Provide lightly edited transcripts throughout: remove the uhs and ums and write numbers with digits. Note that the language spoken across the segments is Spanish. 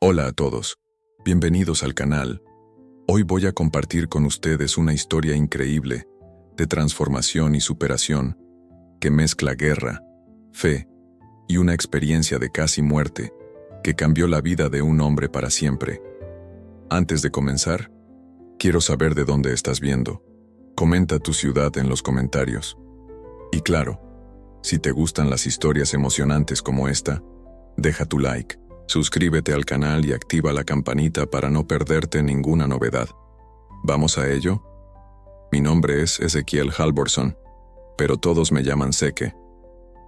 Hola a todos, bienvenidos al canal. Hoy voy a compartir con ustedes una historia increíble de transformación y superación que mezcla guerra, fe y una experiencia de casi muerte que cambió la vida de un hombre para siempre. Antes de comenzar, quiero saber de dónde estás viendo. Comenta tu ciudad en los comentarios. Y claro, si te gustan las historias emocionantes como esta, deja tu like. Suscríbete al canal y activa la campanita para no perderte ninguna novedad. ¿Vamos a ello? Mi nombre es Ezequiel Halvorson, pero todos me llaman Seke.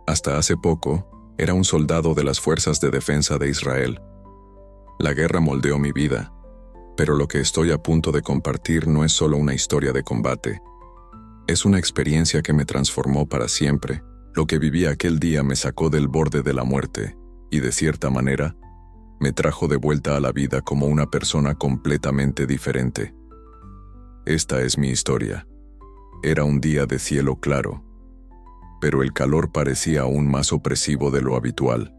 Hasta hace poco, era un soldado de las Fuerzas de Defensa de Israel. La guerra moldeó mi vida, pero lo que estoy a punto de compartir no es solo una historia de combate. Es una experiencia que me transformó para siempre. Lo que viví aquel día me sacó del borde de la muerte, y de cierta manera, me trajo de vuelta a la vida como una persona completamente diferente. Esta es mi historia. Era un día de cielo claro, pero el calor parecía aún más opresivo de lo habitual.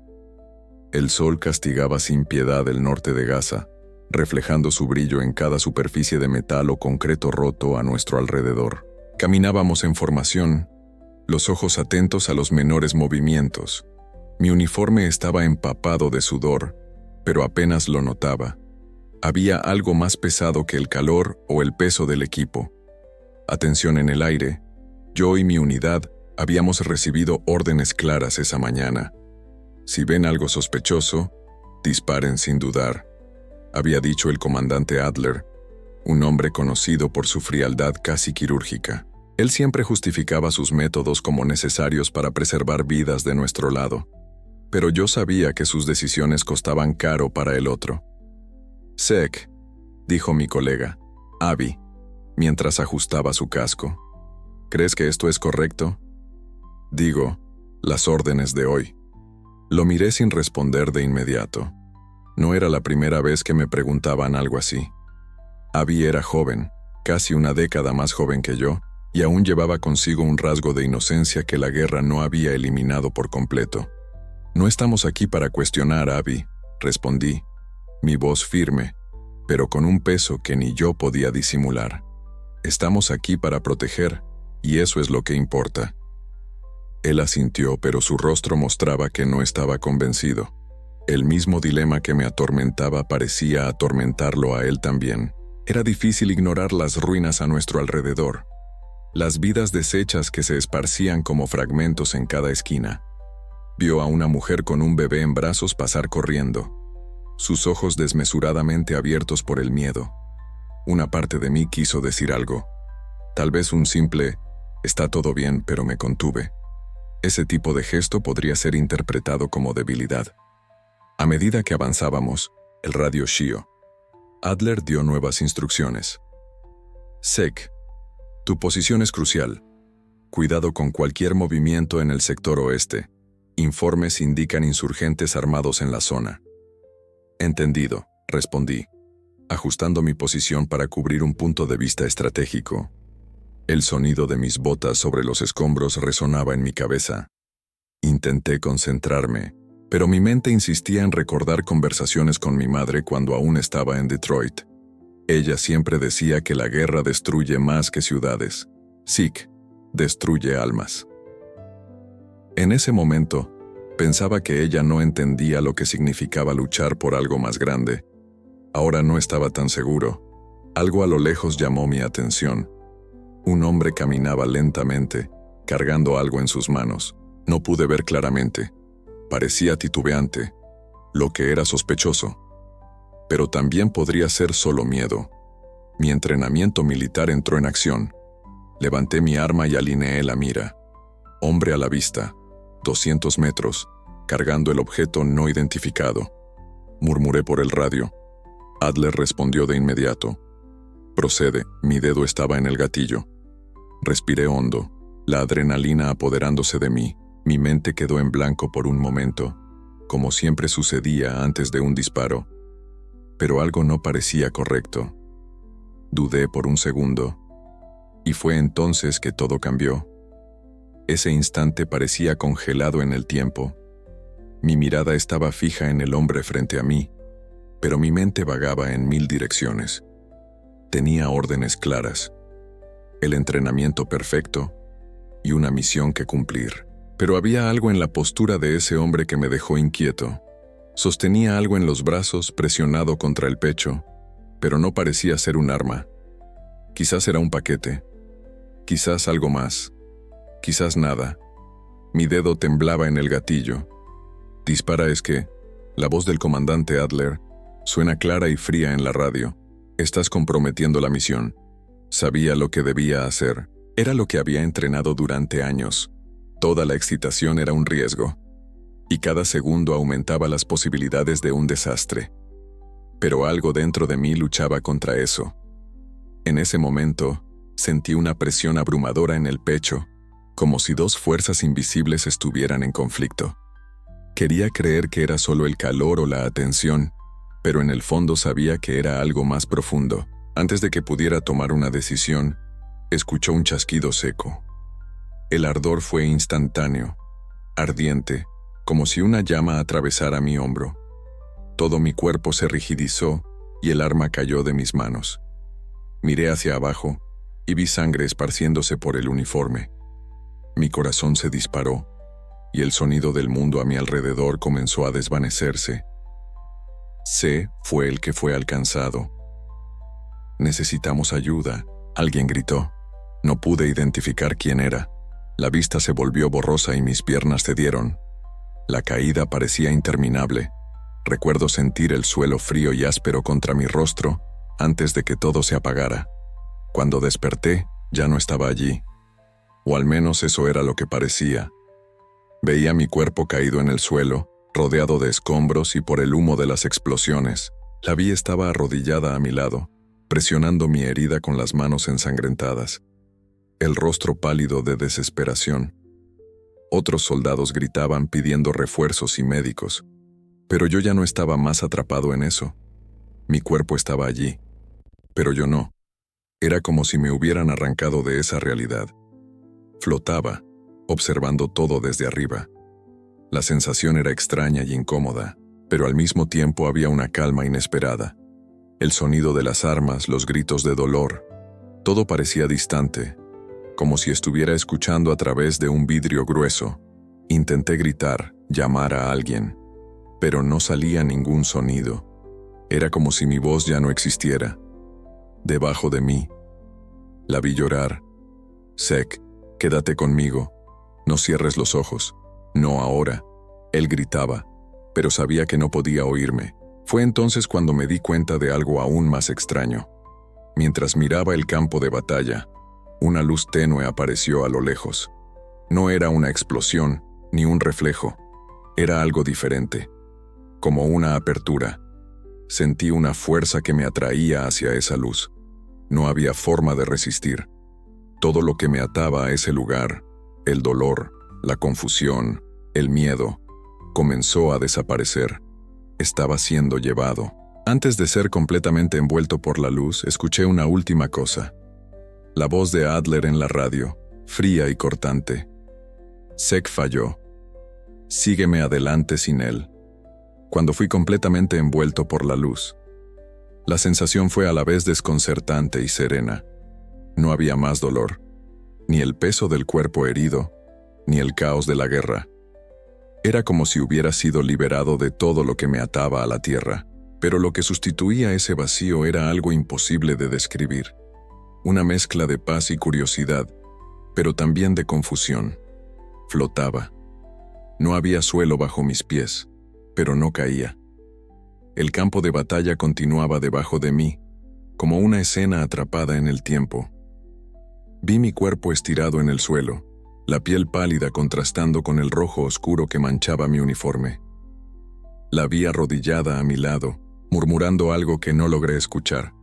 El sol castigaba sin piedad el norte de Gaza, reflejando su brillo en cada superficie de metal o concreto roto a nuestro alrededor. Caminábamos en formación, los ojos atentos a los menores movimientos. Mi uniforme estaba empapado de sudor, pero apenas lo notaba. Había algo más pesado que el calor o el peso del equipo. Atención en el aire. Yo y mi unidad habíamos recibido órdenes claras esa mañana. Si ven algo sospechoso, disparen sin dudar, había dicho el comandante Adler, un hombre conocido por su frialdad casi quirúrgica. Él siempre justificaba sus métodos como necesarios para preservar vidas de nuestro lado. Pero yo sabía que sus decisiones costaban caro para el otro. «Sek», dijo mi colega, Abby, mientras ajustaba su casco. «¿Crees que esto es correcto?» Digo, las órdenes de hoy. Lo miré sin responder de inmediato. No era la primera vez que me preguntaban algo así. Abby era joven, casi una década más joven que yo, y aún llevaba consigo un rasgo de inocencia que la guerra no había eliminado por completo. «No estamos aquí para cuestionar, Abby», respondí, mi voz firme, pero con un peso que ni yo podía disimular. «Estamos aquí para proteger, y eso es lo que importa». Él asintió, pero su rostro mostraba que no estaba convencido. El mismo dilema que me atormentaba parecía atormentarlo a él también. Era difícil ignorar las ruinas a nuestro alrededor, las vidas deshechas que se esparcían como fragmentos en cada esquina. Vio a una mujer con un bebé en brazos pasar corriendo, sus ojos desmesuradamente abiertos por el miedo. Una parte de mí quiso decir algo, tal vez un simple «está todo bien», pero me contuve. Ese tipo de gesto podría ser interpretado como debilidad. A medida que avanzábamos, el radio Shio. Adler dio nuevas instrucciones. «Sek, tu posición es crucial. Cuidado con cualquier movimiento en el sector oeste. Informes indican insurgentes armados en la zona». «Entendido», respondí, ajustando mi posición para cubrir un punto de vista estratégico. El sonido de mis botas sobre los escombros resonaba en mi cabeza. Intenté concentrarme, pero mi mente insistía en recordar conversaciones con mi madre cuando aún estaba en Detroit. Ella siempre decía que la guerra destruye más que ciudades. Sick, destruye almas. En ese momento, pensaba que ella no entendía lo que significaba luchar por algo más grande. Ahora no estaba tan seguro. Algo a lo lejos llamó mi atención. Un hombre caminaba lentamente, cargando algo en sus manos. No pude ver claramente. Parecía titubeante, lo que era sospechoso. Pero también podría ser solo miedo. Mi entrenamiento militar entró en acción. Levanté mi arma y alineé la mira. Hombre a la vista, 200 metros, cargando el objeto no identificado. Murmuré por el radio. Adler respondió de inmediato. «Procede», mi dedo estaba en el gatillo. Respiré hondo, la adrenalina apoderándose de mí. Mi mente quedó en blanco por un momento, como siempre sucedía antes de un disparo. Pero algo no parecía correcto. Dudé por un segundo, y fue entonces que todo cambió. Ese instante parecía congelado en el tiempo. Mi mirada estaba fija en el hombre frente a mí, pero mi mente vagaba en 1000 direcciones. Tenía órdenes claras, el entrenamiento perfecto y una misión que cumplir. Pero había algo en la postura de ese hombre que me dejó inquieto. Sostenía algo en los brazos, presionado contra el pecho, pero no parecía ser un arma. Quizás era un paquete, quizás algo más, quizás nada. Mi dedo temblaba en el gatillo. Dispara es que, la voz del comandante Adler suena clara y fría en la radio. Estás comprometiendo la misión. Sabía lo que debía hacer. Era lo que había entrenado durante años. Toda la excitación era un riesgo, y cada segundo aumentaba las posibilidades de un desastre. Pero algo dentro de mí luchaba contra eso. En ese momento, sentí una presión abrumadora en el pecho, como si dos fuerzas invisibles estuvieran en conflicto. Quería creer que era solo el calor o la atención, pero en el fondo sabía que era algo más profundo. Antes de que pudiera tomar una decisión, escuchó un chasquido seco. El ardor fue instantáneo, ardiente, como si una llama atravesara mi hombro. Todo mi cuerpo se rigidizó y el arma cayó de mis manos. Miré hacia abajo y vi sangre esparciéndose por el uniforme. Mi corazón se disparó y el sonido del mundo a mi alrededor comenzó a desvanecerse. C fue el que fue alcanzado. «Necesitamos ayuda», alguien gritó. No pude identificar quién era. La vista se volvió borrosa y mis piernas cedieron. La caída parecía interminable. Recuerdo sentir el suelo frío y áspero contra mi rostro antes de que todo se apagara. Cuando desperté, ya no estaba allí. O al menos eso era lo que parecía. Veía mi cuerpo caído en el suelo, rodeado de escombros y por el humo de las explosiones. La vi estaba arrodillada a mi lado, presionando mi herida con las manos ensangrentadas. El rostro pálido de desesperación. Otros soldados gritaban pidiendo refuerzos y médicos, pero yo ya no estaba más atrapado en eso. Mi cuerpo estaba allí, pero yo no. Era como si me hubieran arrancado de esa realidad. Flotaba, observando todo desde arriba. La sensación era extraña y incómoda, pero al mismo tiempo había una calma inesperada. El sonido de las armas, los gritos de dolor, todo parecía distante, como si estuviera escuchando a través de un vidrio grueso. Intenté gritar, llamar a alguien, pero no salía ningún sonido. Era como si mi voz ya no existiera. Debajo de mí, la vi llorar. «Sek, quédate conmigo. No cierres los ojos. No ahora», él gritaba, pero sabía que no podía oírme. Fue entonces cuando me di cuenta de algo aún más extraño. Mientras miraba el campo de batalla, una luz tenue apareció a lo lejos. No era una explosión, ni un reflejo. Era algo diferente, como una apertura. Sentí una fuerza que me atraía hacia esa luz. No había forma de resistir. Todo lo que me ataba a ese lugar, el dolor, la confusión, el miedo, comenzó a desaparecer. Estaba siendo llevado. Antes de ser completamente envuelto por la luz, escuché una última cosa. La voz de Adler en la radio, fría y cortante. «Sek falló. Sígueme adelante sin él». Cuando fui completamente envuelto por la luz, la sensación fue a la vez desconcertante y serena. No había más dolor, ni el peso del cuerpo herido, ni el caos de la guerra. Era como si hubiera sido liberado de todo lo que me ataba a la tierra, pero lo que sustituía ese vacío era algo imposible de describir. Una mezcla de paz y curiosidad, pero también de confusión. Flotaba. No había suelo bajo mis pies, pero no caía. El campo de batalla continuaba debajo de mí, como una escena atrapada en el tiempo. Vi mi cuerpo estirado en el suelo, la piel pálida contrastando con el rojo oscuro que manchaba mi uniforme. La vi arrodillada a mi lado, murmurando algo que no logré escuchar.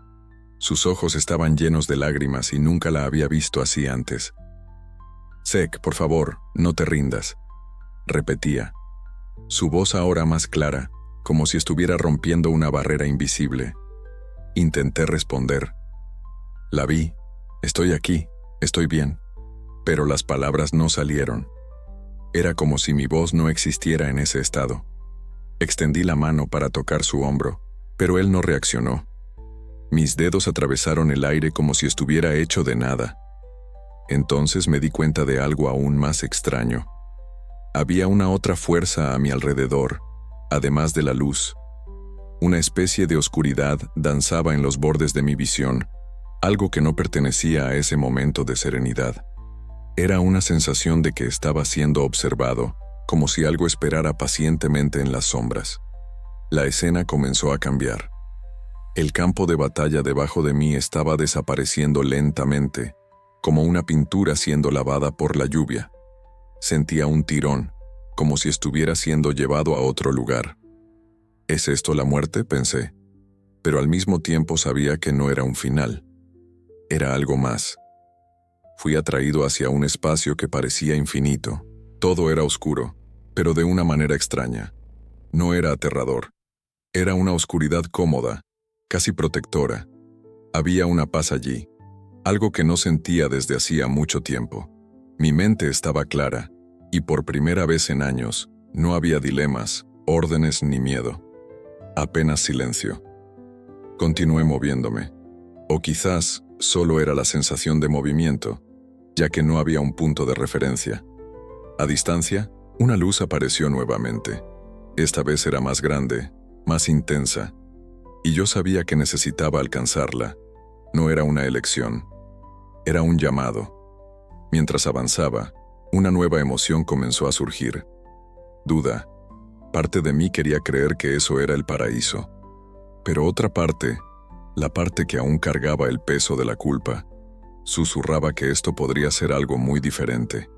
Sus ojos estaban llenos de lágrimas y nunca la había visto así antes. «Sek, por favor, no te rindas», repetía. Su voz ahora más clara, como si estuviera rompiendo una barrera invisible. Intenté responder. La vi. «Estoy aquí, estoy bien». Pero las palabras no salieron. Era como si mi voz no existiera en ese estado. Extendí la mano para tocar su hombro, Pero él no reaccionó. Mis dedos atravesaron el aire como si estuviera hecho de nada. Entonces me di cuenta de algo aún más extraño. Había una otra fuerza a mi alrededor, además de la luz. Una especie de oscuridad danzaba en los bordes de mi visión, algo que no pertenecía a ese momento de serenidad. Era una sensación de que estaba siendo observado, como si algo esperara pacientemente en las sombras. La escena comenzó a cambiar. El campo de batalla debajo de mí estaba desapareciendo lentamente, como una pintura siendo lavada por la lluvia. Sentía un tirón, como si estuviera siendo llevado a otro lugar. ¿Es esto la muerte?, pensé. Pero al mismo tiempo sabía que no era un final. Era algo más. Fui atraído hacia un espacio que parecía infinito. Todo era oscuro, pero de una manera extraña. No era aterrador. Era una oscuridad cómoda, casi protectora. Había una paz allí, algo que no sentía desde hacía mucho tiempo. Mi mente estaba clara, y por primera vez en años, no había dilemas, órdenes ni miedo. Apenas silencio. Continué moviéndome. O quizás solo era la sensación de movimiento, ya que no había un punto de referencia. A distancia, una luz apareció nuevamente. Esta vez era más grande, más intensa, y yo sabía que necesitaba alcanzarla. No era una elección, era un llamado. Mientras avanzaba, una nueva emoción comenzó a surgir. Duda. Parte de mí quería creer que eso era el paraíso. Pero otra parte, la parte que aún cargaba el peso de la culpa, susurraba que esto podría ser algo muy diferente.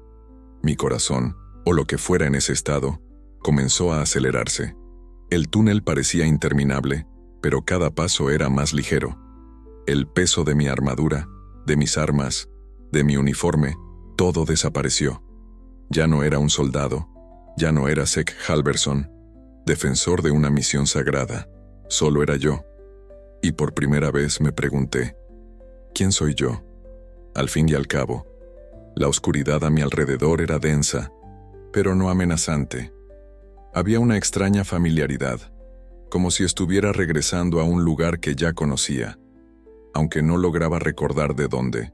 Mi corazón, o lo que fuera en ese estado, comenzó a acelerarse. El túnel parecía interminable, pero cada paso era más ligero. El peso de mi armadura, de mis armas, de mi uniforme, todo desapareció. Ya no era un soldado, ya no era Zek Halverson, defensor de una misión sagrada, solo era yo. Y por primera vez me pregunté, ¿quién soy yo? Al fin y al cabo, la oscuridad a mi alrededor era densa, pero no amenazante. Había una extraña familiaridad, como si estuviera regresando a un lugar que ya conocía, aunque no lograba recordar de dónde.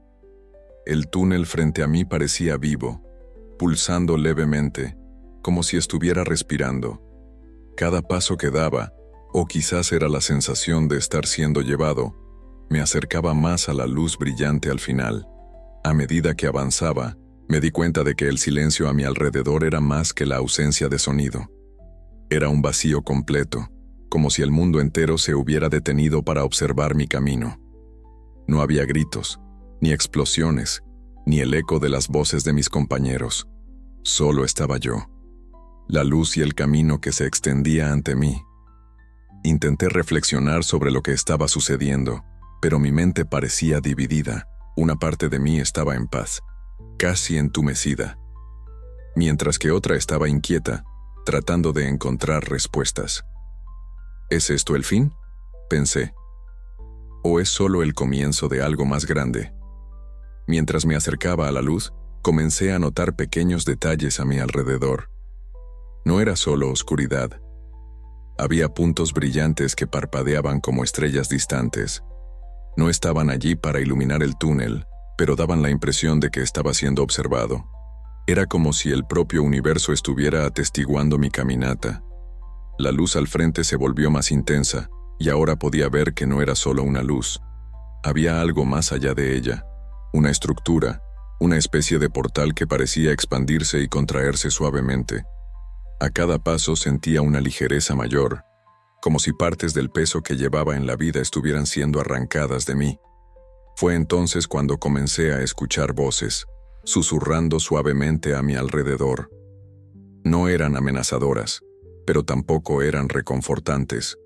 El túnel frente a mí parecía vivo, pulsando levemente, como si estuviera respirando. Cada paso que daba, o quizás era la sensación de estar siendo llevado, me acercaba más a la luz brillante al final. A medida que avanzaba, me di cuenta de que el silencio a mi alrededor era más que la ausencia de sonido. Era un vacío completo, como si el mundo entero se hubiera detenido para observar mi camino. No había gritos, ni explosiones, ni el eco de las voces de mis compañeros. Solo estaba yo, la luz y el camino que se extendía ante mí. Intenté reflexionar sobre lo que estaba sucediendo, pero mi mente parecía dividida. Una parte de mí estaba en paz, casi entumecida, mientras que otra estaba inquieta, tratando de encontrar respuestas. ¿Es esto el fin?, pensé. ¿O es solo el comienzo de algo más grande? Mientras me acercaba a la luz, comencé a notar pequeños detalles a mi alrededor. No era solo oscuridad. Había puntos brillantes que parpadeaban como estrellas distantes. No estaban allí para iluminar el túnel, pero daban la impresión de que estaba siendo observado. Era como si el propio universo estuviera atestiguando mi caminata. La luz al frente se volvió más intensa, y ahora podía ver que no era solo una luz. Había algo más allá de ella, una estructura, una especie de portal que parecía expandirse y contraerse suavemente. A cada paso sentía una ligereza mayor, como si partes del peso que llevaba en la vida estuvieran siendo arrancadas de mí. Fue entonces cuando comencé a escuchar voces, susurrando suavemente a mi alrededor. No eran amenazadoras, pero tampoco eran reconfortantes.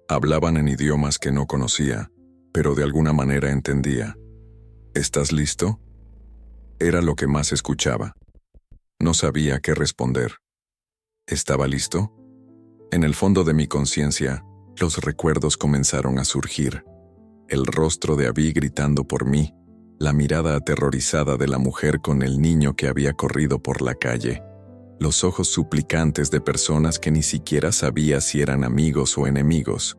Hablaban en idiomas que no conocía, pero de alguna manera entendía. ¿Estás listo? Era lo que más escuchaba. No sabía qué responder. ¿Estaba listo? En el fondo de mi conciencia, los recuerdos comenzaron a surgir. El rostro de Abby gritando por mí, la mirada aterrorizada de la mujer con el niño que había corrido por la calle, los ojos suplicantes de personas que ni siquiera sabía si eran amigos o enemigos.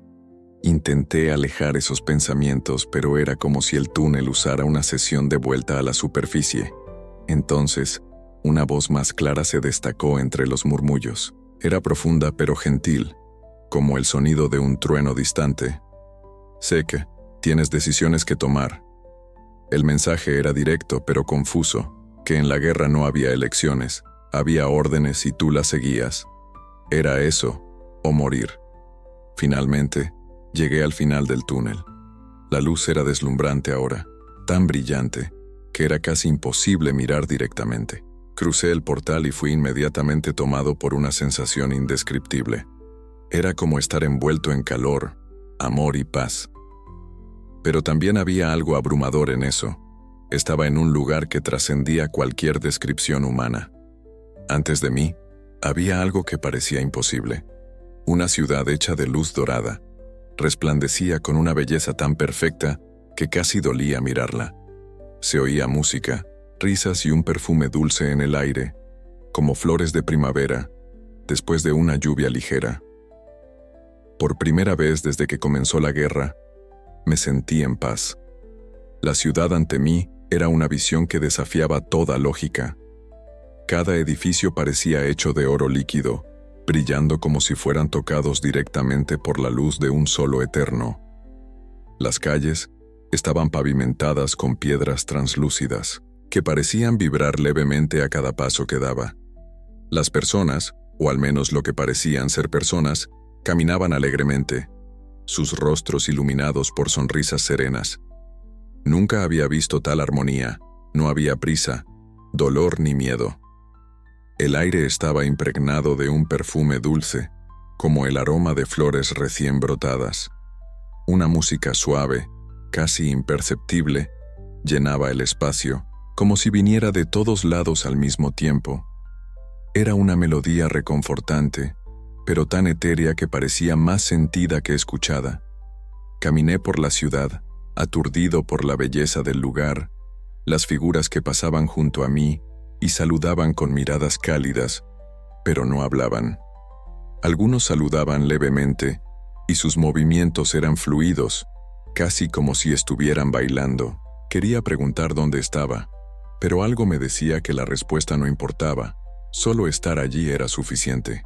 Intenté alejar esos pensamientos, pero era como si el túnel usara una sesión de vuelta a la superficie. Entonces, una voz más clara se destacó entre los murmullos. Era profunda pero gentil, como el sonido de un trueno distante. Sé que tienes decisiones que tomar. El mensaje era directo pero confuso, que en la guerra no había elecciones, había órdenes y tú las seguías. Era eso, o morir. Finalmente, llegué al final del túnel. La luz era deslumbrante ahora, tan brillante, que era casi imposible mirar directamente. Crucé el portal y fui inmediatamente tomado por una sensación indescriptible. Era como estar envuelto en calor, amor y paz. Pero también había algo abrumador en eso. Estaba en un lugar que trascendía cualquier descripción humana. Antes de mí, había algo que parecía imposible. Una ciudad hecha de luz dorada. Resplandecía con una belleza tan perfecta que casi dolía mirarla. Se oía música, risas y un perfume dulce en el aire, como flores de primavera, después de una lluvia ligera. Por primera vez desde que comenzó la guerra, me sentí en paz. La ciudad ante mí era una visión que desafiaba toda lógica. Cada edificio parecía hecho de oro líquido, brillando como si fueran tocados directamente por la luz de un solo eterno. Las calles estaban pavimentadas con piedras translúcidas, que parecían vibrar levemente a cada paso que daba. Las personas, o al menos lo que parecían ser personas, caminaban alegremente, sus rostros iluminados por sonrisas serenas. Nunca había visto tal armonía, no había prisa, dolor ni miedo. El aire estaba impregnado de un perfume dulce, como el aroma de flores recién brotadas. Una música suave, casi imperceptible, llenaba el espacio, como si viniera de todos lados al mismo tiempo. Era una melodía reconfortante, pero tan etérea que parecía más sentida que escuchada. Caminé por la ciudad, aturdido por la belleza del lugar, las figuras que pasaban junto a mí y saludaban con miradas cálidas, pero no hablaban. Algunos saludaban levemente, y sus movimientos eran fluidos, casi como si estuvieran bailando. Quería preguntar dónde estaba, pero algo me decía que la respuesta no importaba, solo estar allí era suficiente.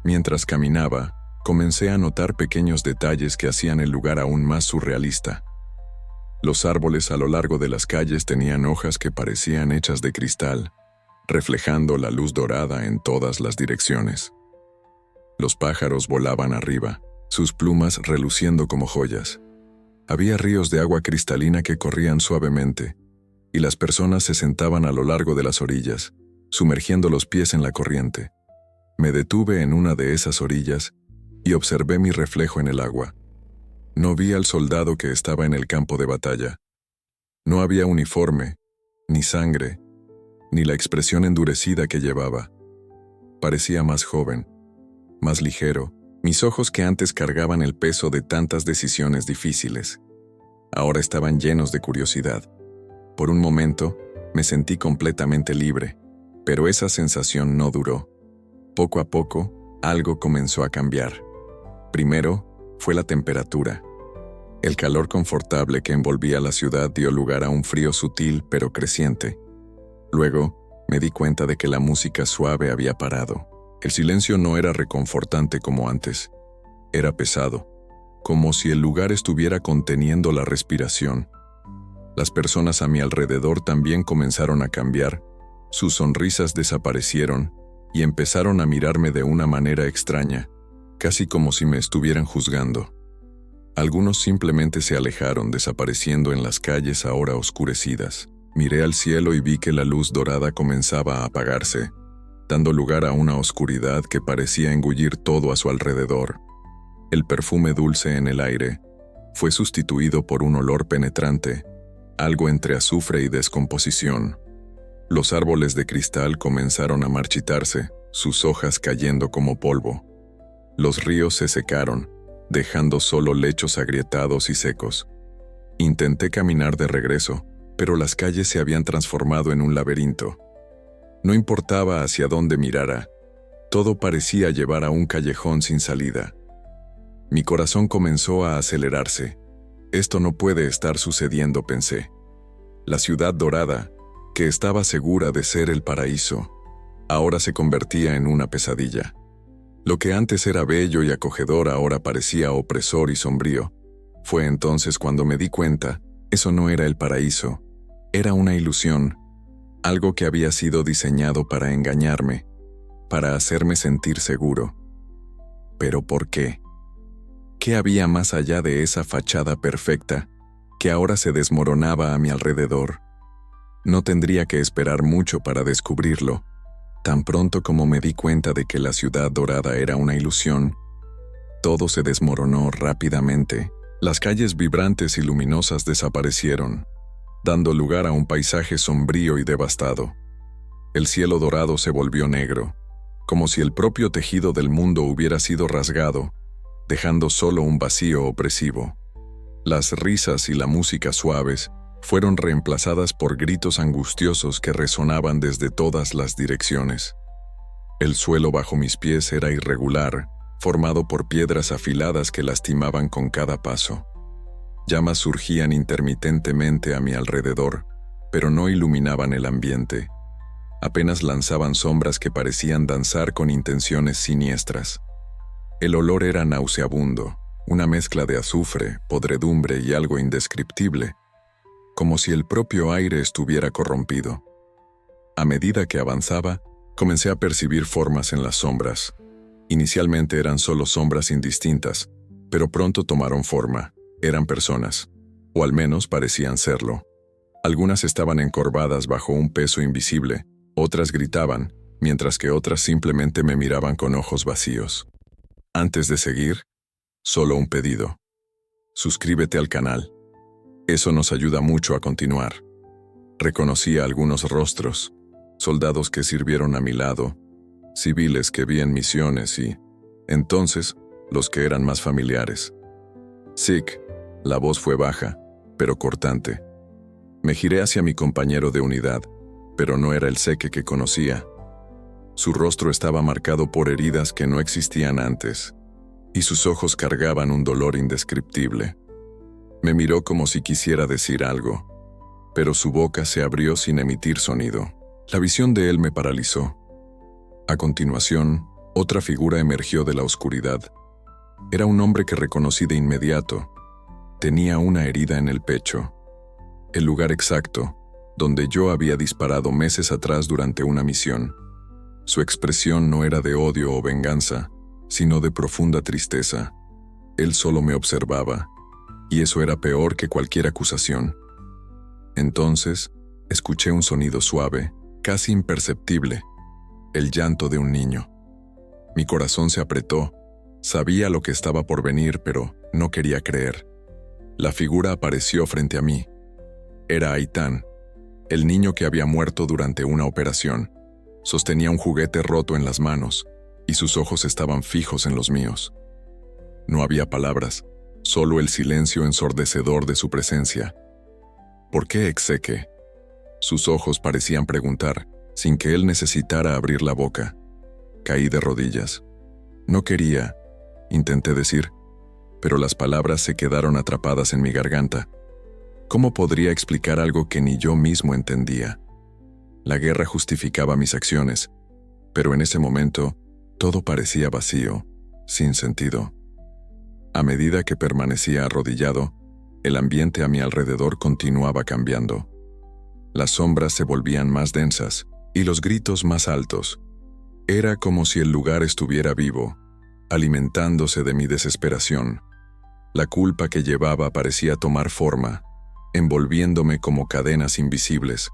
Mientras caminaba, comencé a notar pequeños detalles que hacían el lugar aún más surrealista. Los árboles a lo largo de las calles tenían hojas que parecían hechas de cristal, reflejando la luz dorada en todas las direcciones. Los pájaros volaban arriba, sus plumas reluciendo como joyas. Había ríos de agua cristalina que corrían suavemente, y las personas se sentaban a lo largo de las orillas, sumergiendo los pies en la corriente. Me detuve en una de esas orillas y observé mi reflejo en el agua. No vi al soldado que estaba en el campo de batalla. No había uniforme, ni sangre, ni la expresión endurecida que llevaba. Parecía más joven, más ligero, mis ojos que antes cargaban el peso de tantas decisiones difíciles. Ahora estaban llenos de curiosidad. Por un momento, me sentí completamente libre, pero esa sensación no duró. Poco a poco, algo comenzó a cambiar. Primero, fue la temperatura. El calor confortable que envolvía la ciudad dio lugar a un frío sutil pero creciente. Luego, me di cuenta de que la música suave había parado. El silencio no era reconfortante como antes. Era pesado, como si el lugar estuviera conteniendo la respiración. Las personas a mi alrededor también comenzaron a cambiar, sus sonrisas desaparecieron y empezaron a mirarme de una manera extraña, casi como si me estuvieran juzgando. Algunos simplemente se alejaron, desapareciendo en las calles ahora oscurecidas. Miré al cielo y vi que la luz dorada comenzaba a apagarse, dando lugar a una oscuridad que parecía engullir todo a su alrededor. El perfume dulce en el aire fue sustituido por un olor penetrante, algo entre azufre y descomposición. Los árboles de cristal comenzaron a marchitarse, sus hojas cayendo como polvo. Los ríos se secaron, dejando solo lechos agrietados y secos. Intenté caminar de regreso, pero las calles se habían transformado en un laberinto. No importaba hacia dónde mirara, todo parecía llevar a un callejón sin salida. Mi corazón comenzó a acelerarse. Esto no puede estar sucediendo, pensé. La ciudad dorada, que estaba segura de ser el paraíso, ahora se convertía en una pesadilla. Lo que antes era bello y acogedor ahora parecía opresor y sombrío. Fue entonces cuando me di cuenta, eso no era el paraíso, era una ilusión, algo que había sido diseñado para engañarme, para hacerme sentir seguro. ¿Pero por qué? ¿Qué había más allá de esa fachada perfecta, que ahora se desmoronaba a mi alrededor? No tendría que esperar mucho para descubrirlo. Tan pronto como me di cuenta de que la ciudad dorada era una ilusión, todo se desmoronó rápidamente. Las calles vibrantes y luminosas desaparecieron, dando lugar a un paisaje sombrío y devastado. El cielo dorado se volvió negro, como si el propio tejido del mundo hubiera sido rasgado, dejando solo un vacío opresivo. Las risas y la música suaves fueron reemplazadas por gritos angustiosos que resonaban desde todas las direcciones. El suelo bajo mis pies era irregular, formado por piedras afiladas que lastimaban con cada paso. Llamas surgían intermitentemente a mi alrededor, pero no iluminaban el ambiente. Apenas lanzaban sombras que parecían danzar con intenciones siniestras. El olor era nauseabundo, una mezcla de azufre, podredumbre y algo indescriptible, como si el propio aire estuviera corrompido. A medida que avanzaba, comencé a percibir formas en las sombras. Inicialmente eran solo sombras indistintas, pero pronto tomaron forma. Eran personas, o al menos parecían serlo. Algunas estaban encorvadas bajo un peso invisible, otras gritaban, mientras que otras simplemente me miraban con ojos vacíos. Antes de seguir, solo un pedido. Suscríbete al canal. Eso nos ayuda mucho a continuar. Reconocí a algunos rostros, soldados que sirvieron a mi lado, civiles que vi en misiones y, entonces, los que eran más familiares. Zeke, la voz fue baja, pero cortante. Me giré hacia mi compañero de unidad, pero no era el Zeke que conocía. Su rostro estaba marcado por heridas que no existían antes, y sus ojos cargaban un dolor indescriptible. Me miró como si quisiera decir algo, pero su boca se abrió sin emitir sonido. La visión de él me paralizó. A continuación, otra figura emergió de la oscuridad. Era un hombre que reconocí de inmediato. Tenía una herida en el pecho, el lugar exacto donde yo había disparado meses atrás durante una misión. Su expresión no era de odio o venganza, sino de profunda tristeza. Él solo me observaba, y eso era peor que cualquier acusación. Entonces, escuché un sonido suave, casi imperceptible, el llanto de un niño. Mi corazón se apretó. Sabía lo que estaba por venir, pero no quería creer. La figura apareció frente a mí. Era Aitán, el niño que había muerto durante una operación. Sostenía un juguete roto en las manos, y sus ojos estaban fijos en los míos. No había palabras, solo el silencio ensordecedor de su presencia. ¿Por qué Exeke? Sus ojos parecían preguntar, sin que él necesitara abrir la boca. Caí de rodillas. No quería, intenté decir, pero las palabras se quedaron atrapadas en mi garganta. ¿Cómo podría explicar algo que ni yo mismo entendía? La guerra justificaba mis acciones, pero en ese momento todo parecía vacío, sin sentido. A medida que permanecía arrodillado, el ambiente a mi alrededor continuaba cambiando. Las sombras se volvían más densas y los gritos más altos. Era como si el lugar estuviera vivo, alimentándose de mi desesperación. La culpa que llevaba parecía tomar forma, envolviéndome como cadenas invisibles.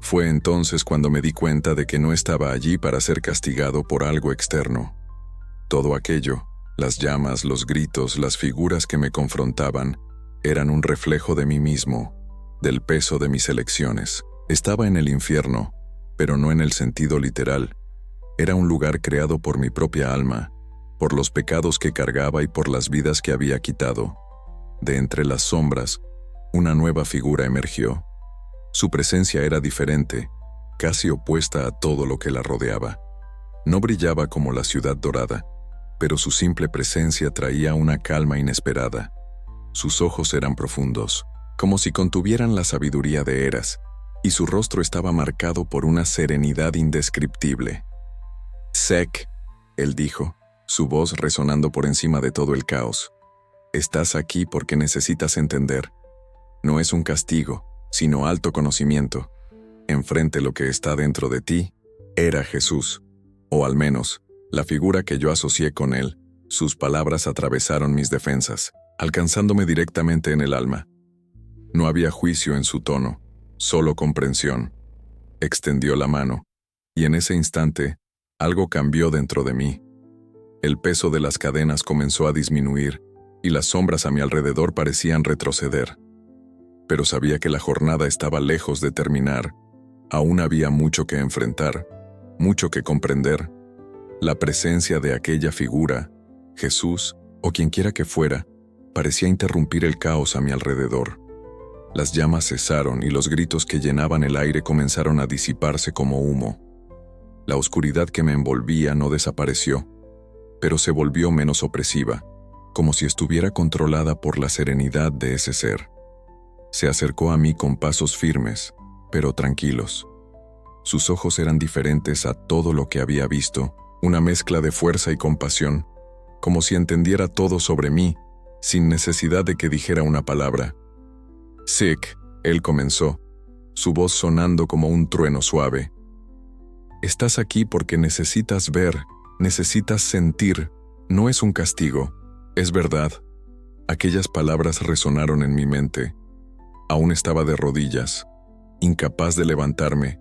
Fue entonces cuando me di cuenta de que no estaba allí para ser castigado por algo externo. Todo aquello, las llamas, los gritos, las figuras que me confrontaban, eran un reflejo de mí mismo, del peso de mis elecciones. Estaba en el infierno, pero no en el sentido literal. Era un lugar creado por mi propia alma, por los pecados que cargaba y por las vidas que había quitado. De entre las sombras, una nueva figura emergió. Su presencia era diferente, casi opuesta a todo lo que la rodeaba. No brillaba como la ciudad dorada. pero su simple presencia traía una calma inesperada. Sus ojos eran profundos, como si contuvieran la sabiduría de eras, y su rostro estaba marcado por una serenidad indescriptible. «Zek», él dijo, su voz resonando por encima de todo el caos. «Estás aquí porque necesitas entender. No es un castigo, sino alto conocimiento. Enfrente lo que está dentro de ti era Jesús, o al menos, la figura que yo asocié con él». Sus palabras atravesaron mis defensas, alcanzándome directamente en el alma. No había juicio en su tono, solo comprensión. Extendió la mano, y en ese instante, algo cambió dentro de mí. El peso de las cadenas comenzó a disminuir, y las sombras a mi alrededor parecían retroceder. Pero sabía que la jornada estaba lejos de terminar. Aún había mucho que enfrentar, mucho que comprender. La presencia de aquella figura, Jesús, o quienquiera que fuera, parecía interrumpir el caos a mi alrededor. Las llamas cesaron y los gritos que llenaban el aire comenzaron a disiparse como humo. La oscuridad que me envolvía no desapareció, pero se volvió menos opresiva, como si estuviera controlada por la serenidad de ese ser. Se acercó a mí con pasos firmes, pero tranquilos. Sus ojos eran diferentes a todo lo que había visto, una mezcla de fuerza y compasión, como si entendiera todo sobre mí, sin necesidad de que dijera una palabra. «Zek», él comenzó, su voz sonando como un trueno suave. «Estás aquí porque necesitas ver, necesitas sentir, no es un castigo, es verdad». Aquellas palabras resonaron en mi mente. Aún estaba de rodillas, incapaz de levantarme,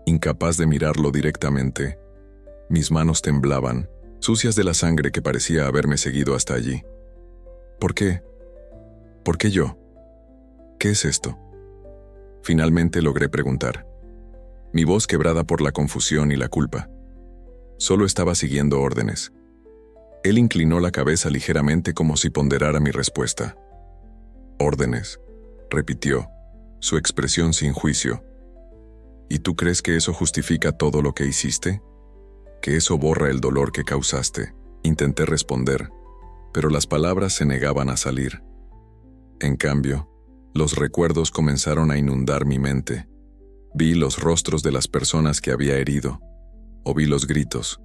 incapaz de mirarlo directamente. Mis manos temblaban, sucias de la sangre que parecía haberme seguido hasta allí. ¿Por qué? ¿Por qué yo? ¿Qué es esto? Finalmente logré preguntar, mi voz quebrada por la confusión y la culpa. Solo estaba siguiendo órdenes. Él inclinó la cabeza ligeramente como si ponderara mi respuesta. «Órdenes», repitió, su expresión sin juicio. «¿Y tú crees que eso justifica todo lo que hiciste? ¿Que eso borra el dolor que causaste?». Intenté responder, pero las palabras se negaban a salir. En cambio, los recuerdos comenzaron a inundar mi mente. Vi los rostros de las personas que había herido. Oí los gritos.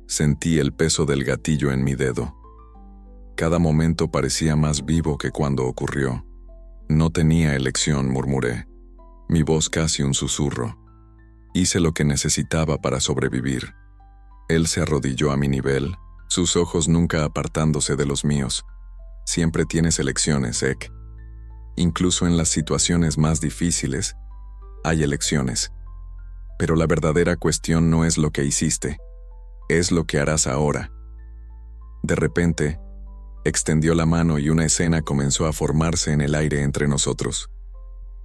Sentí el peso del gatillo en mi dedo. Cada momento parecía más vivo que cuando ocurrió. «No tenía elección», murmuré, mi voz casi un susurro. Hice lo que necesitaba para sobrevivir. Él se arrodilló a mi nivel, sus ojos nunca apartándose de los míos. «Siempre tienes elecciones, Zek. Incluso en las situaciones más difíciles, hay elecciones. Pero la verdadera cuestión no es lo que hiciste, es lo que harás ahora». De repente, extendió la mano y una escena comenzó a formarse en el aire entre nosotros.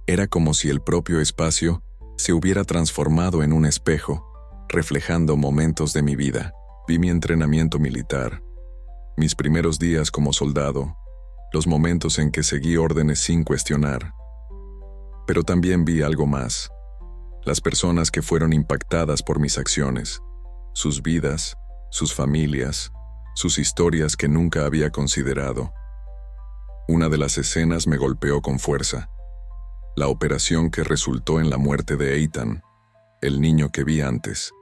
Era como si el propio espacio se hubiera transformado en un espejo, reflejando momentos de mi vida. Vi mi entrenamiento militar, mis primeros días como soldado, los momentos en que seguí órdenes sin cuestionar. Pero también vi algo más, las personas que fueron impactadas por mis acciones, sus vidas, sus familias, sus historias que nunca había considerado. Una de las escenas me golpeó con fuerza. La operación que resultó en la muerte de Eitan, el niño que vi antes.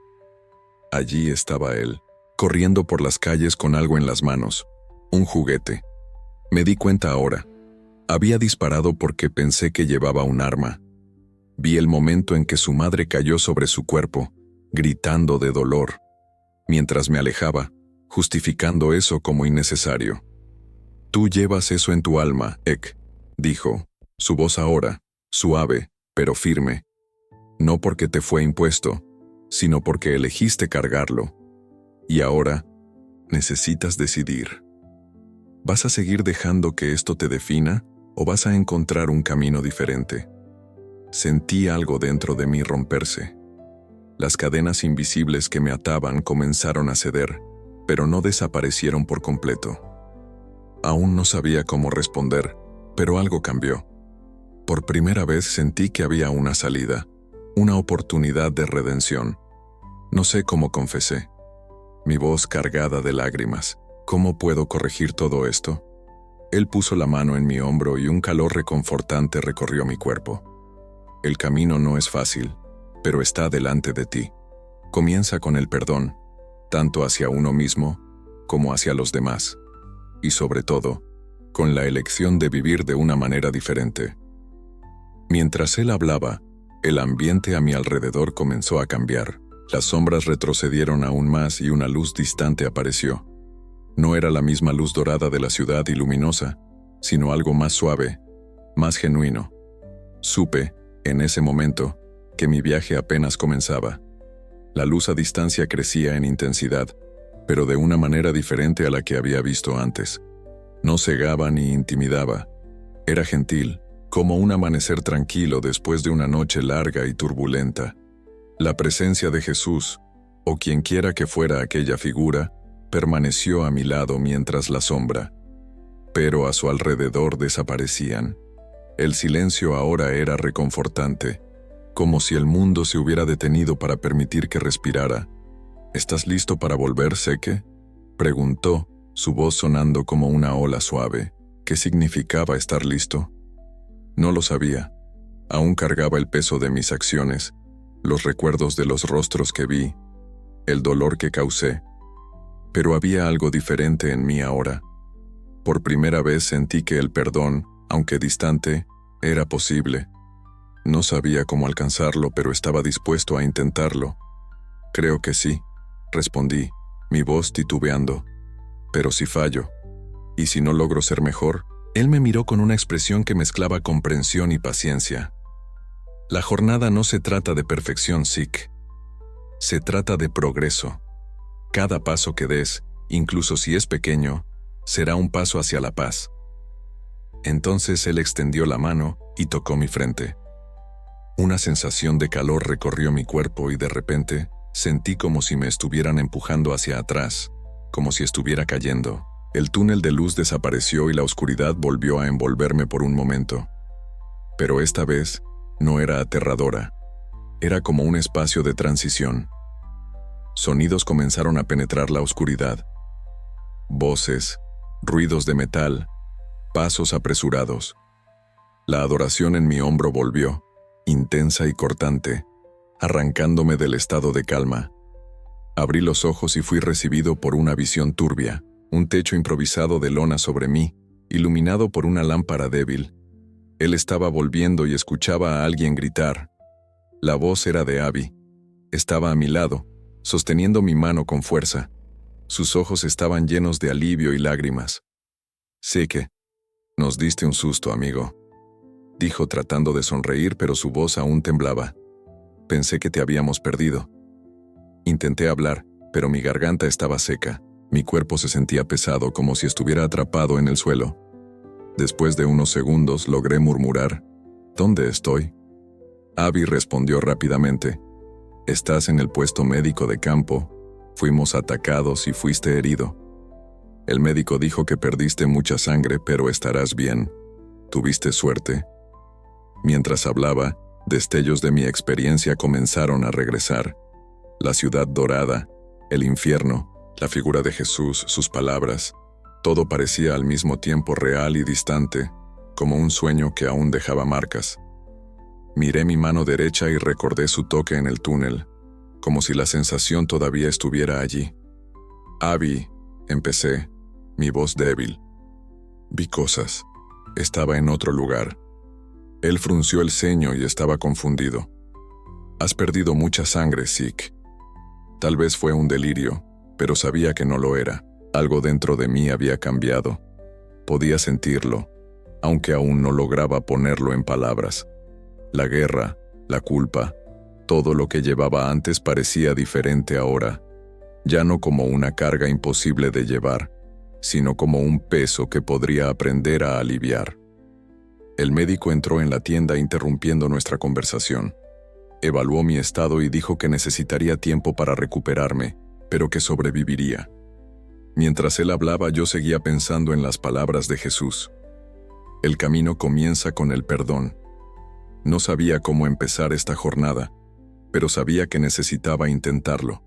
Allí estaba él, corriendo por las calles con algo en las manos, un juguete. Me di cuenta ahora. Había disparado porque pensé que llevaba un arma. Vi el momento en que su madre cayó sobre su cuerpo, gritando de dolor, mientras me alejaba, justificando eso como innecesario. «Tú llevas eso en tu alma, Ek», dijo, su voz ahora, suave, pero firme. «No porque te fue impuesto, sino porque elegiste cargarlo. Y ahora, necesitas decidir. ¿Vas a seguir dejando que esto te defina o vas a encontrar un camino diferente?» Sentí algo dentro de mí romperse. Las cadenas invisibles que me ataban comenzaron a ceder, pero no desaparecieron por completo. Aún no sabía cómo responder, pero algo cambió. Por primera vez sentí que había una salida, una oportunidad de redención. No sé cómo confesé. Mi voz cargada de lágrimas, ¿Cómo puedo corregir todo esto? Él puso la mano en mi hombro y un calor reconfortante recorrió mi cuerpo. El camino no es fácil, pero está delante de ti. Comienza con el perdón, tanto hacia uno mismo como hacia los demás. Y sobre todo, con la elección de vivir de una manera diferente. Mientras él hablaba, el ambiente a mi alrededor comenzó a cambiar. Las sombras retrocedieron aún más y una luz distante apareció. No era la misma luz dorada de la ciudad y luminosa, sino algo más suave, más genuino. Supe, en ese momento, que mi viaje apenas comenzaba. La luz a distancia crecía en intensidad, pero de una manera diferente a la que había visto antes. No cegaba ni intimidaba. Era gentil, como un amanecer tranquilo después de una noche larga y turbulenta. La presencia de Jesús, o quienquiera que fuera aquella figura, permaneció a mi lado mientras la sombra, pero a su alrededor desaparecían. El silencio ahora era reconfortante, como si el mundo se hubiera detenido para permitir que respirara. ¿Estás listo para volver, Seque?, preguntó, su voz sonando como una ola suave. ¿Qué significaba estar listo? No lo sabía. Aún cargaba el peso de mis acciones, los recuerdos de los rostros que vi, el dolor que causé. Pero había algo diferente en mí ahora. Por primera vez sentí que el perdón, aunque distante, era posible. No sabía cómo alcanzarlo, pero estaba dispuesto a intentarlo. Creo que sí, respondí, mi voz titubeando. Pero si fallo, y si no logro ser mejor, él me miró con una expresión que mezclaba comprensión y paciencia. La jornada no se trata de perfección, Sik. Se trata de progreso. Cada paso que des, incluso si es pequeño, será un paso hacia la paz. Entonces él extendió la mano y tocó mi frente. Una sensación de calor recorrió mi cuerpo y de repente sentí como si me estuvieran empujando hacia atrás, como si estuviera cayendo. El túnel de luz desapareció y la oscuridad volvió a envolverme por un momento. Pero esta vez no era aterradora. Era como un espacio de transición. Sonidos comenzaron a penetrar la oscuridad. Voces, ruidos de metal, pasos apresurados. La adoración en mi hombro volvió, intensa y cortante, arrancándome del estado de calma. Abrí los ojos y fui recibido por una visión turbia, un techo improvisado de lona sobre mí, iluminado por una lámpara débil. Él estaba volviendo y escuchaba a alguien gritar. La voz era de Abby. Estaba a mi lado, sosteniendo mi mano con fuerza. Sus ojos estaban llenos de alivio y lágrimas. «Sé que nos diste un susto, amigo», dijo tratando de sonreír, pero su voz aún temblaba. «Pensé que te habíamos perdido». Intenté hablar, pero mi garganta estaba seca. Mi cuerpo se sentía pesado, como si estuviera atrapado en el suelo. Después de unos segundos logré murmurar, «¿Dónde estoy?». Abby respondió rápidamente, «Estás en el puesto médico de campo. Fuimos atacados y fuiste herido. El médico dijo que perdiste mucha sangre, pero estarás bien. ¿Tuviste suerte?». Mientras hablaba, destellos de mi experiencia comenzaron a regresar. La ciudad dorada, el infierno, la figura de Jesús, sus palabras, todo parecía al mismo tiempo real y distante, como un sueño que aún dejaba marcas. Miré mi mano derecha y recordé su toque en el túnel, como si la sensación todavía estuviera allí. «Abby», empecé, mi voz débil. Vi cosas. Estaba en otro lugar. Él frunció el ceño y estaba confundido. «Has perdido mucha sangre, Sik». Tal vez fue un delirio, pero sabía que no lo era. Algo dentro de mí había cambiado. Podía sentirlo, aunque aún no lograba ponerlo en palabras. La guerra, la culpa, todo lo que llevaba antes parecía diferente ahora, ya no como una carga imposible de llevar, sino como un peso que podría aprender a aliviar. El médico entró en la tienda interrumpiendo nuestra conversación. Evaluó mi estado y dijo que necesitaría tiempo para recuperarme, pero que sobreviviría. Mientras él hablaba, yo seguía pensando en las palabras de Jesús. El camino comienza con el perdón. No sabía cómo empezar esta jornada, pero sabía que necesitaba intentarlo.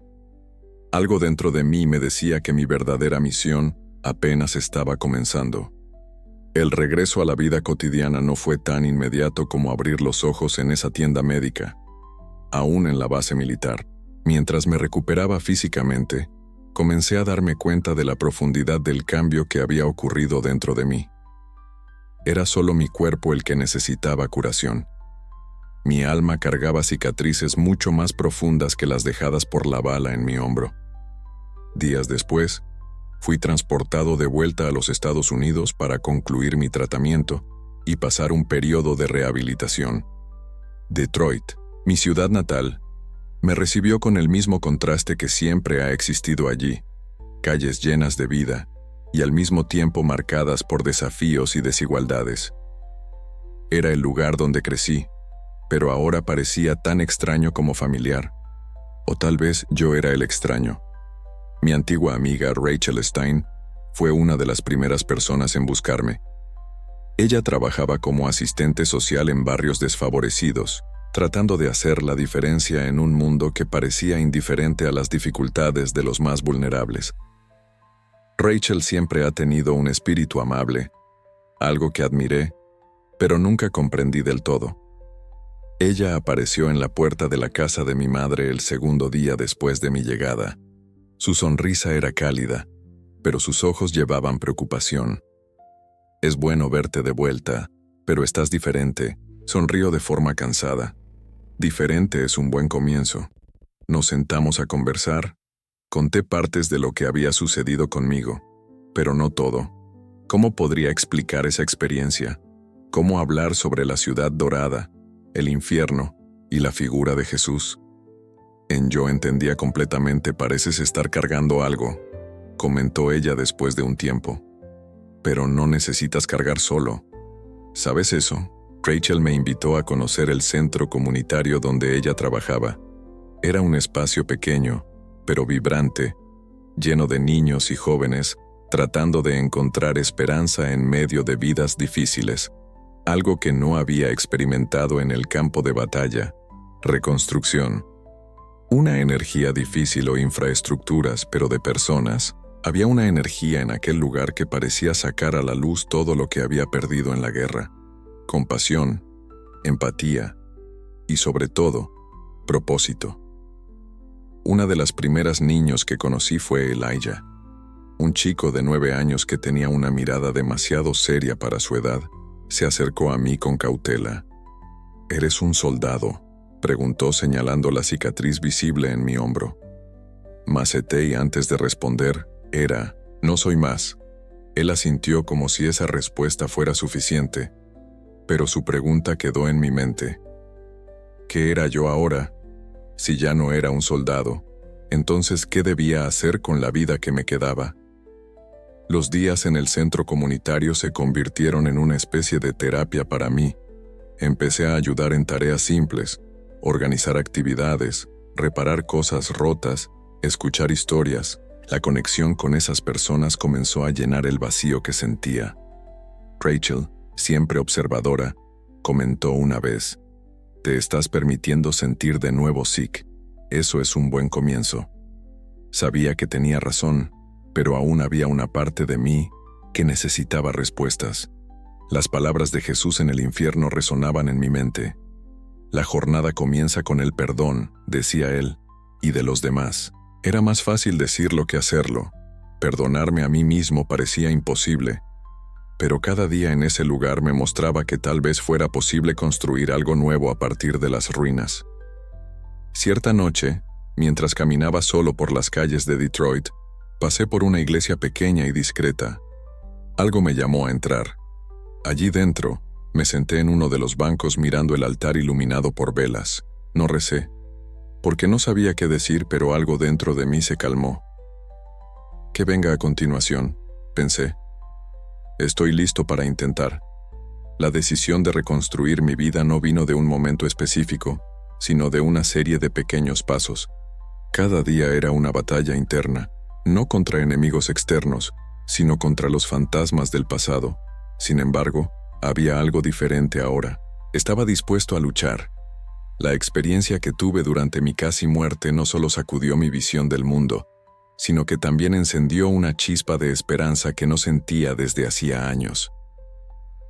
Algo dentro de mí me decía que mi verdadera misión apenas estaba comenzando. El regreso a la vida cotidiana no fue tan inmediato como abrir los ojos en esa tienda médica, aún en la base militar. Mientras me recuperaba físicamente, comencé a darme cuenta de la profundidad del cambio que había ocurrido dentro de mí. Era solo mi cuerpo el que necesitaba curación. Mi alma cargaba cicatrices mucho más profundas que las dejadas por la bala en mi hombro. Días después, fui transportado de vuelta a los Estados Unidos para concluir mi tratamiento y pasar un periodo de rehabilitación. Detroit, mi ciudad natal, me recibió con el mismo contraste que siempre ha existido allí, calles llenas de vida y al mismo tiempo marcadas por desafíos y desigualdades. Era el lugar donde crecí, pero ahora parecía tan extraño como familiar. O tal vez yo era el extraño. Mi antigua amiga Rachel Stein fue una de las primeras personas en buscarme. Ella trabajaba como asistente social en barrios desfavorecidos, tratando de hacer la diferencia en un mundo que parecía indiferente a las dificultades de los más vulnerables. Rachel siempre ha tenido un espíritu amable, algo que admiré, pero nunca comprendí del todo. Ella apareció en la puerta de la casa de mi madre el segundo día después de mi llegada. Su sonrisa era cálida, pero sus ojos llevaban preocupación. «Es bueno verte de vuelta, pero estás diferente», sonrió de forma cansada. «Diferente es un buen comienzo». Nos sentamos a conversar. Conté partes de lo que había sucedido conmigo, pero no todo. ¿Cómo podría explicar esa experiencia? ¿Cómo hablar sobre la ciudad dorada, el infierno y la figura de Jesús? Yo entendía completamente. «Pareces estar cargando algo», comentó ella después de un tiempo. «Pero no necesitas cargar solo. ¿Sabes eso?» Rachel me invitó a conocer el centro comunitario donde ella trabajaba. Era un espacio pequeño, pero vibrante, lleno de niños y jóvenes tratando de encontrar esperanza en medio de vidas difíciles, algo que no había experimentado en el campo de batalla. Reconstrucción. Una energía difícil o infraestructuras, pero de personas. Había una energía en aquel lugar que parecía sacar a la luz todo lo que había perdido en la guerra. Compasión, empatía y, sobre todo, propósito. Una de las primeras niños que conocí fue Elijah, un chico de 9 años que tenía una mirada demasiado seria para su edad. Se acercó a mí con cautela. «¿Eres un soldado?», preguntó señalando la cicatriz visible en mi hombro. Macetei y antes de responder, «No soy más». Él asintió como si esa respuesta fuera suficiente, pero su pregunta quedó en mi mente. ¿Qué era yo ahora? Si ya no era un soldado, entonces ¿qué debía hacer con la vida que me quedaba? Los días en el centro comunitario se convirtieron en una especie de terapia para mí. Empecé a ayudar en tareas simples, organizar actividades, reparar cosas rotas, escuchar historias. La conexión con esas personas comenzó a llenar el vacío que sentía. Rachel, siempre observadora, comentó una vez: «Te estás permitiendo sentir de nuevo sick. Eso es un buen comienzo». Sabía que tenía razón, pero aún había una parte de mí que necesitaba respuestas. Las palabras de Jesús en el infierno resonaban en mi mente. «La jornada comienza con el perdón», decía él, «y de los demás». Era más fácil decirlo que hacerlo. Perdonarme a mí mismo parecía imposible. Pero cada día en ese lugar me mostraba que tal vez fuera posible construir algo nuevo a partir de las ruinas. Cierta noche, mientras caminaba solo por las calles de Detroit, pasé por una iglesia pequeña y discreta. Algo me llamó a entrar. Allí dentro, me senté en uno de los bancos mirando el altar iluminado por velas. No recé, porque no sabía qué decir, pero algo dentro de mí se calmó. «¿Qué venga a continuación?», pensé. «Estoy listo para intentar». La decisión de reconstruir mi vida no vino de un momento específico, sino de una serie de pequeños pasos. Cada día era una batalla interna, no contra enemigos externos, sino contra los fantasmas del pasado. Sin embargo, había algo diferente ahora. Estaba dispuesto a luchar. La experiencia que tuve durante mi casi muerte no solo sacudió mi visión del mundo, sino que también encendió una chispa de esperanza que no sentía desde hacía años.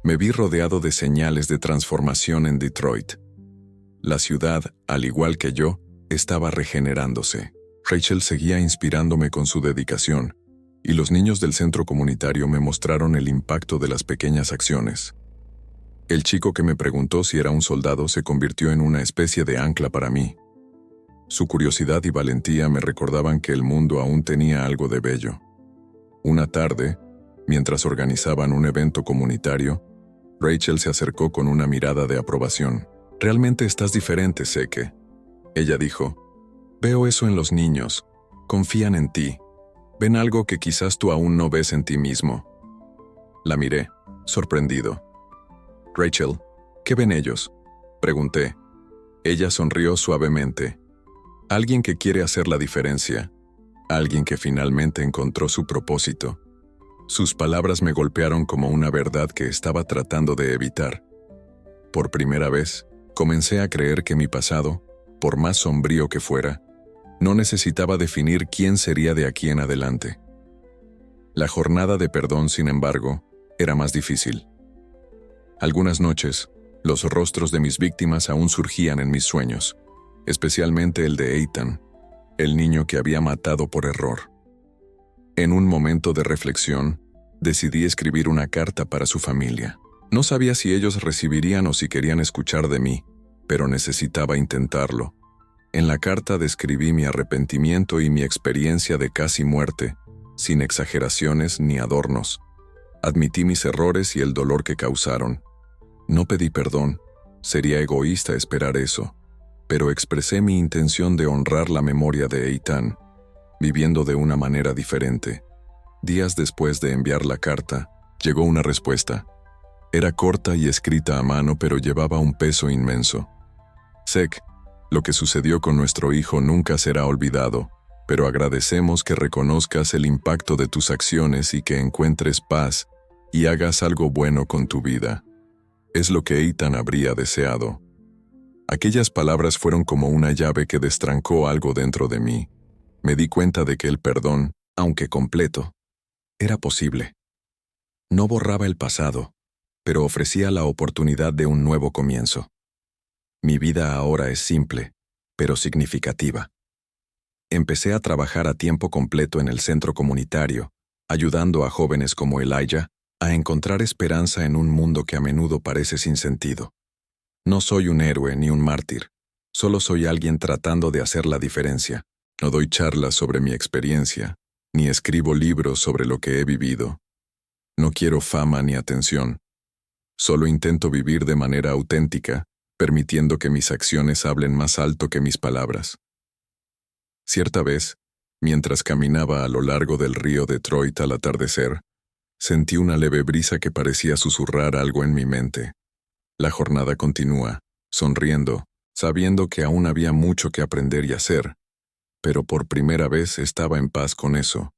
Me vi rodeado de señales de transformación en Detroit. La ciudad, al igual que yo, estaba regenerándose. Rachel seguía inspirándome con su dedicación, y los niños del centro comunitario me mostraron el impacto de las pequeñas acciones. El chico que me preguntó si era un soldado se convirtió en una especie de ancla para mí. Su curiosidad y valentía me recordaban que el mundo aún tenía algo de bello. Una tarde, mientras organizaban un evento comunitario, Rachel se acercó con una mirada de aprobación. «Realmente estás diferente, Seke», ella dijo. «Veo eso en los niños. Confían en ti. Ven algo que quizás tú aún no ves en ti mismo». La miré, sorprendido. «Rachel, ¿qué ven ellos?», pregunté. Ella sonrió suavemente. «Alguien que quiere hacer la diferencia. Alguien que finalmente encontró su propósito». Sus palabras me golpearon como una verdad que estaba tratando de evitar. Por primera vez, comencé a creer que mi pasado, por más sombrío que fuera, no necesitaba definir quién sería de aquí en adelante. La jornada de perdón, sin embargo, era más difícil. Algunas noches, los rostros de mis víctimas aún surgían en mis sueños, especialmente el de Ethan, el niño que había matado por error. En un momento de reflexión, decidí escribir una carta para su familia. No sabía si ellos recibirían o si querían escuchar de mí, pero necesitaba intentarlo. En la carta describí mi arrepentimiento y mi experiencia de casi muerte, sin exageraciones ni adornos. Admití mis errores y el dolor que causaron. No pedí perdón, sería egoísta esperar eso, pero expresé mi intención de honrar la memoria de Ethan, viviendo de una manera diferente. Días después de enviar la carta, llegó una respuesta. Era corta y escrita a mano, pero llevaba un peso inmenso. «Sek, lo que sucedió con nuestro hijo nunca será olvidado, pero agradecemos que reconozcas el impacto de tus acciones y que encuentres paz y hagas algo bueno con tu vida. Es lo que Ethan habría deseado». Aquellas palabras fueron como una llave que destrancó algo dentro de mí. Me di cuenta de que el perdón, aunque completo, era posible. No borraba el pasado, pero ofrecía la oportunidad de un nuevo comienzo. Mi vida ahora es simple, pero significativa. Empecé a trabajar a tiempo completo en el centro comunitario, ayudando a jóvenes como Elijah a encontrar esperanza en un mundo que a menudo parece sin sentido. No soy un héroe ni un mártir, solo soy alguien tratando de hacer la diferencia. No doy charlas sobre mi experiencia, ni escribo libros sobre lo que he vivido. No quiero fama ni atención. Solo intento vivir de manera auténtica, permitiendo que mis acciones hablen más alto que mis palabras. Cierta vez, mientras caminaba a lo largo del río Detroit al atardecer, sentí una leve brisa que parecía susurrar algo en mi mente. La jornada continúa, sonriendo, sabiendo que aún había mucho que aprender y hacer, pero por primera vez estaba en paz con eso.